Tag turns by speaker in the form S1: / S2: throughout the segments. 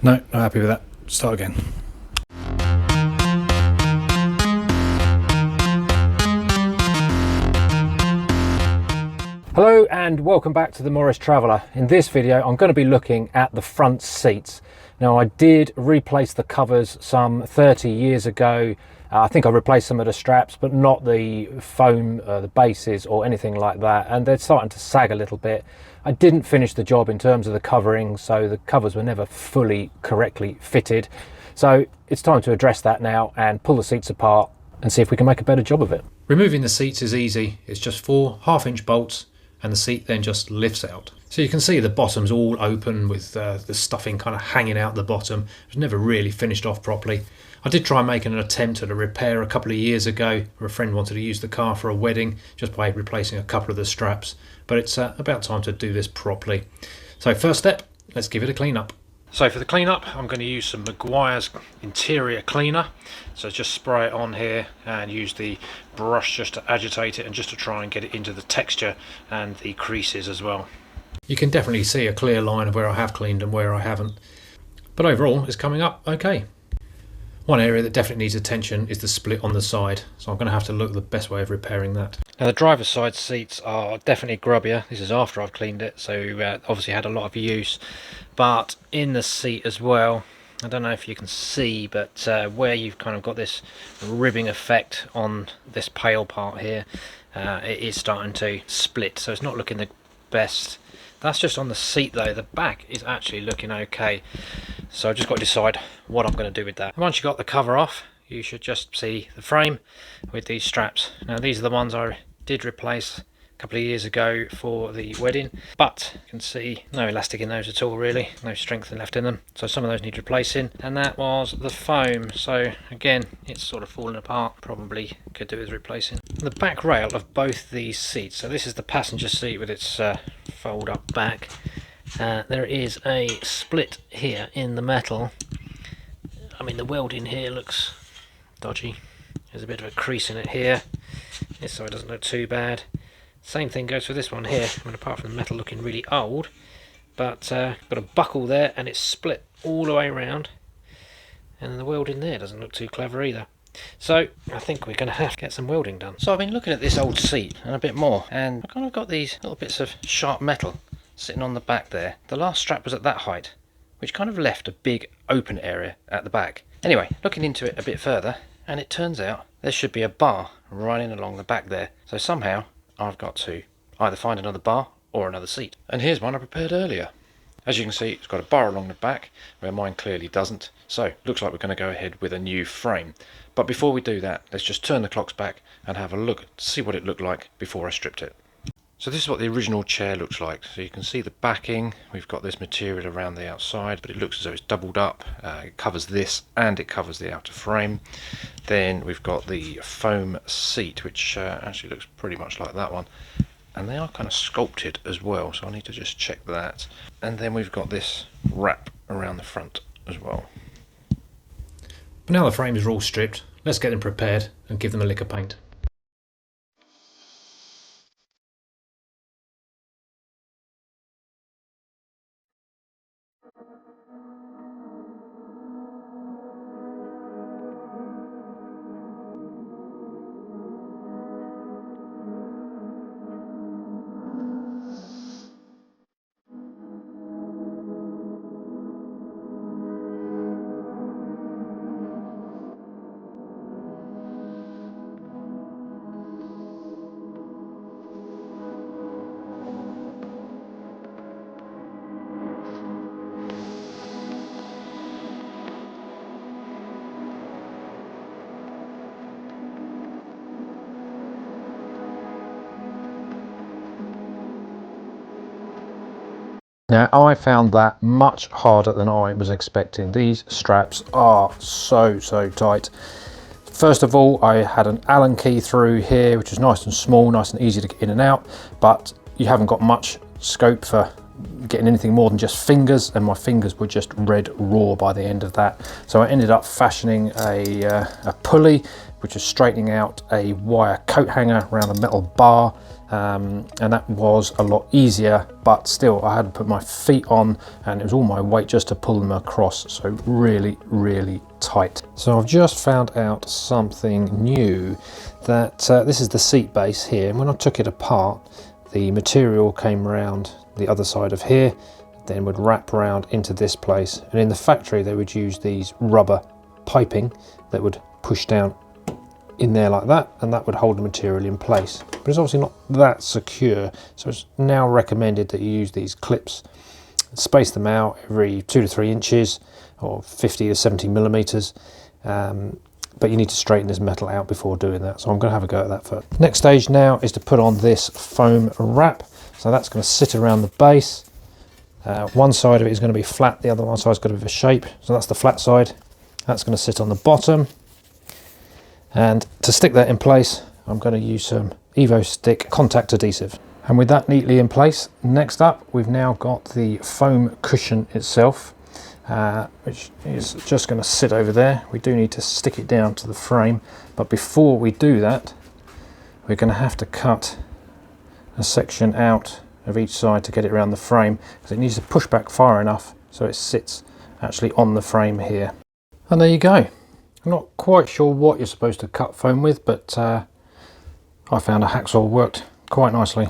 S1: No, not happy with that. Start again. Hello and welcome back to the Morris Traveller. In this video I'm going to be looking at the front seats. Now, I did replace the covers some 30 years ago. I think I replaced some of the straps, but not the foam, the bases or anything like that, and they're starting to sag a little bit. I didn't finish the job in terms of the covering, so the covers were never fully correctly fitted. So it's time to address that now and pull the seats apart and see if we can make a better job of it. Removing the seats is easy. It's just 4 half-inch bolts and the seat then just lifts out. So you can see the bottom's all open with the stuffing kind of hanging out the bottom. It was never really finished off properly. I did try making an attempt at a repair a couple of years ago where a friend wanted to use the car for a wedding just by replacing a couple of the straps, but it's about time to do this properly. So first step, let's give it a clean up. So for the clean up, I'm going to use some Meguiar's interior cleaner. So just spray it on here and use the brush just to agitate it and just to try and get it into the texture and the creases as well. You can definitely see a clear line of where I have cleaned and where I haven't, but overall it's coming up okay. One area that definitely needs attention is the split on the side, so I'm going to have to look at the best way of repairing that. Now the driver's side seats are definitely grubbier. This is after I've cleaned it, so obviously had a lot of use. But in the seat as well, I don't know if you can see, but where you've kind of got this ribbing effect on this pale part here, it is starting to split, so it's not looking the best. That's just on the seat though. The back is actually looking okay, so I've just got to decide what I'm going to do with that. And once you've got the cover off, you should just see the frame with these straps. Now these are the ones I did replace a couple of years ago for the wedding, but you can see no elastic in those at all really, no strength left in them, so some of those need replacing. And that was the foam, so again it's sort of falling apart, probably could do with replacing. The back rail of both these seats, so this is the passenger seat with its fold up back, there is a split here in the metal. I mean, the welding here looks dodgy. There's a bit of a crease in it here, so it doesn't look too bad. Same thing goes for this one here. I mean, apart from the metal looking really old, but got a buckle there and it's split all the way around, and the welding there doesn't look too clever either. So I think we're going to have to get some welding done. So I've been looking at this old seat and a bit more, and I've kind of got these little bits of sharp metal sitting on the back there. The last strap was at that height, which kind of left a big open area at the back. Anyway, looking into it a bit further, and it turns out there should be a bar running along the back there. So somehow I've got to either find another bar or another seat. And here's one I prepared earlier. As you can see, it's got a bar along the back where mine clearly doesn't. So looks like we're going to go ahead with a new frame. But before we do that, let's just turn the clocks back and have a look to see what it looked like before I stripped it. So this is what the original chair looks like. So you can see the backing. We've got this material around the outside, but it looks as though it's doubled up. It covers this and it covers the outer frame. Then we've got the foam seat, which actually looks pretty much like that one. And they are kind of sculpted as well, so I need to just check that. And then we've got this wrap around the front as well. But now the frames are all stripped, let's get them prepared and give them a lick of paint. Now, I found that much harder than I was expecting. These straps are so tight. First of all, I had an Allen key through here, which is nice and small, nice and easy to get in and out, but you haven't got much scope for getting anything more than just fingers, and my fingers were just red raw by the end of that. So I ended up fashioning a pulley, which is straightening out a wire coat hanger around a metal bar, and that was a lot easier, but still I had to put my feet on, and it was all my weight just to pull them across, so really, really tight. So I've just found out something new, that this is the seat base here, and when I took it apart, the material came around the other side of here, then would wrap around into this place, and in the factory they would use these rubber piping that would push down in there like that, and that would hold the material in place. But it's obviously not that secure, so it's now recommended that you use these clips, space them out every 2 to 3 inches or 50 to 70 millimeters, but you need to straighten this metal out before doing that, so I'm going to have a go at that first. Next stage now is to put on this foam wrap, so that's going to sit around the base. One side of it is going to be flat, the other one side's got a bit of a shape, so that's the flat side. That's going to sit on the bottom. And to stick that in place, I'm going to use some Evo Stick contact adhesive. And with that neatly in place, next up, we've now got the foam cushion itself, which is just going to sit over there. We do need to stick it down to the frame, but before we do that, we're going to have to cut a section out of each side to get it around the frame, because it needs to push back far enough so it sits actually on the frame here. And there you go. I'm not quite sure what you're supposed to cut foam with, but I found a hacksaw worked quite nicely.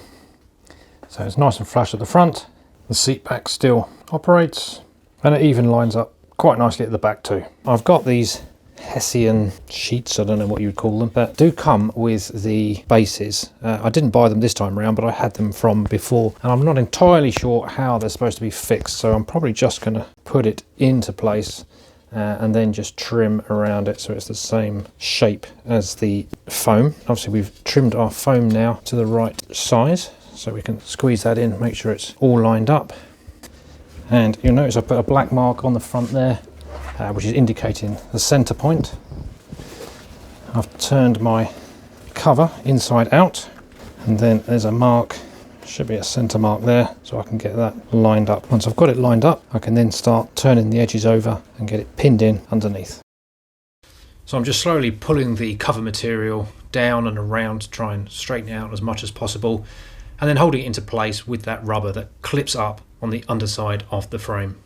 S1: So it's nice and flush at the front, the seat back still operates, and it even lines up quite nicely at the back too. I've got these Hessian sheets, I don't know what you would call them, that do come with the bases. I didn't buy them this time around, but I had them from before, and I'm not entirely sure how they're supposed to be fixed, so I'm probably just going to put it into place and then just trim around it so it's the same shape as the foam. Obviously we've trimmed our foam now to the right size, so we can squeeze that in, make sure it's all lined up. And you'll notice I put a black mark on the front there, which is indicating the center point. I've turned my cover inside out, and then there's a mark, should be a center mark there, so I can get that lined up. Once I've got it lined up, I can then start turning the edges over and get it pinned in underneath. So I'm just slowly pulling the cover material down and around to try and straighten it out as much as possible, and then holding it into place with that rubber that clips up on the underside of the frame.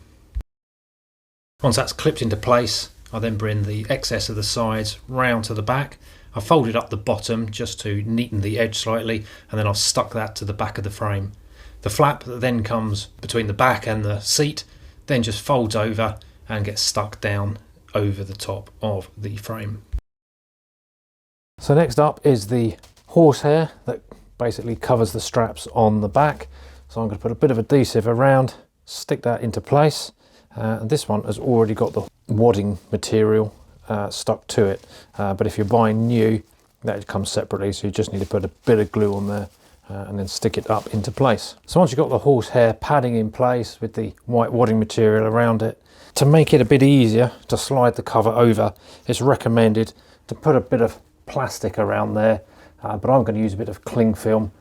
S1: Once that's clipped into place, I then bring the excess of the sides round to the back. I folded up the bottom just to neaten the edge slightly, and then I've stuck that to the back of the frame. The flap that then comes between the back and the seat then just folds over and gets stuck down over the top of the frame. So next up is the horsehair that basically covers the straps on the back. So I'm going to put a bit of adhesive around, stick that into place, and this one has already got the wadding material stuck to it, but if you're buying new, that comes separately, so you just need to put a bit of glue on there and then stick it up into place. So once you've got the horsehair padding in place with the white wadding material around it, to make it a bit easier to slide the cover over, it's recommended to put a bit of plastic around there, but I'm going to use a bit of cling film,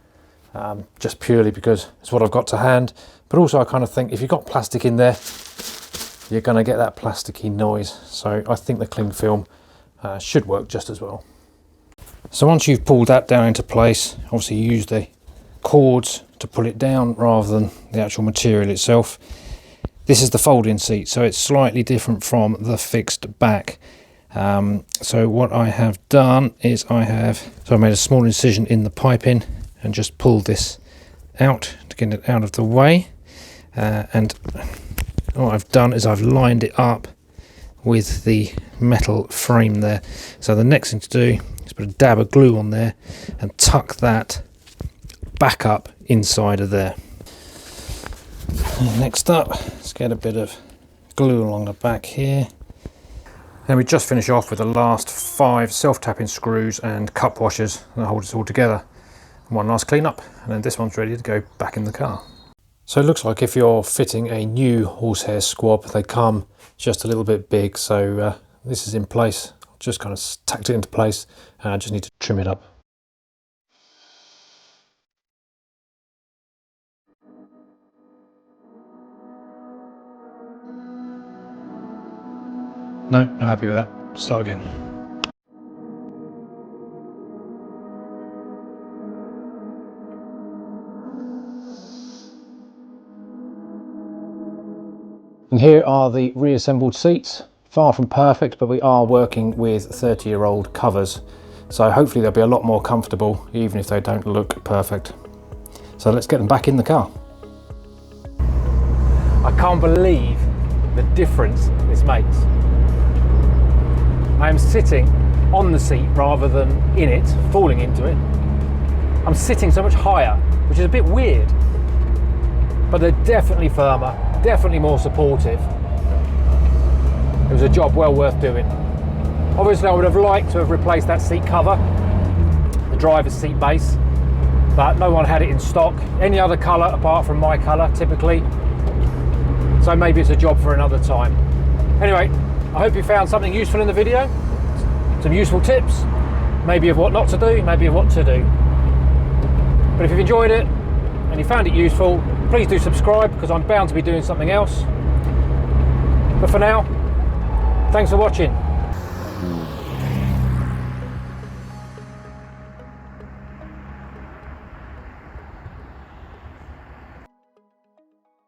S1: just purely because it's what I've got to hand. But also I kind of think if you've got plastic in there, you're going to get that plasticky noise, so I think the cling film should work just as well. So once you've pulled that down into place, obviously you use the cords to pull it down rather than the actual material itself. This is the folding seat, so it's slightly different from the fixed back. So what I have done is I made a small incision in the piping and just pulled this out to get it out of the way, and what I've done is I've lined it up with the metal frame there. So the next thing to do is put a dab of glue on there and tuck that back up inside of there. And next up, let's get a bit of glue along the back here. Then we just finish off with the last 5 self-tapping screws and cup washers that hold it all together. One last clean up, and then this one's ready to go back in the car. So it looks like if you're fitting a new horsehair squab, they come just a little bit big, so this is in place. Just kind of tacked it into place, and I just need to trim it up.
S2: No, not happy with that. Start again.
S1: And here are the reassembled seats. Far from perfect, but we are working with 30-year-old covers. So hopefully they'll be a lot more comfortable, even if they don't look perfect. So let's get them back in the car. I can't believe the difference this makes. I am sitting on the seat rather than in it, falling into it. I'm sitting so much higher, which is a bit weird, but they're definitely firmer, definitely more supportive. It was a job well worth doing. Obviously I would have liked to have replaced that seat cover, the driver's seat base, but no one had it in stock. Any other colour apart from my colour typically. So maybe it's a job for another time. Anyway, I hope you found something useful in the video. Some useful tips, maybe of what not to do, maybe of what to do. But if you've enjoyed it and you found it useful, please do subscribe, because I'm bound to be doing something else. But for now, thanks for watching.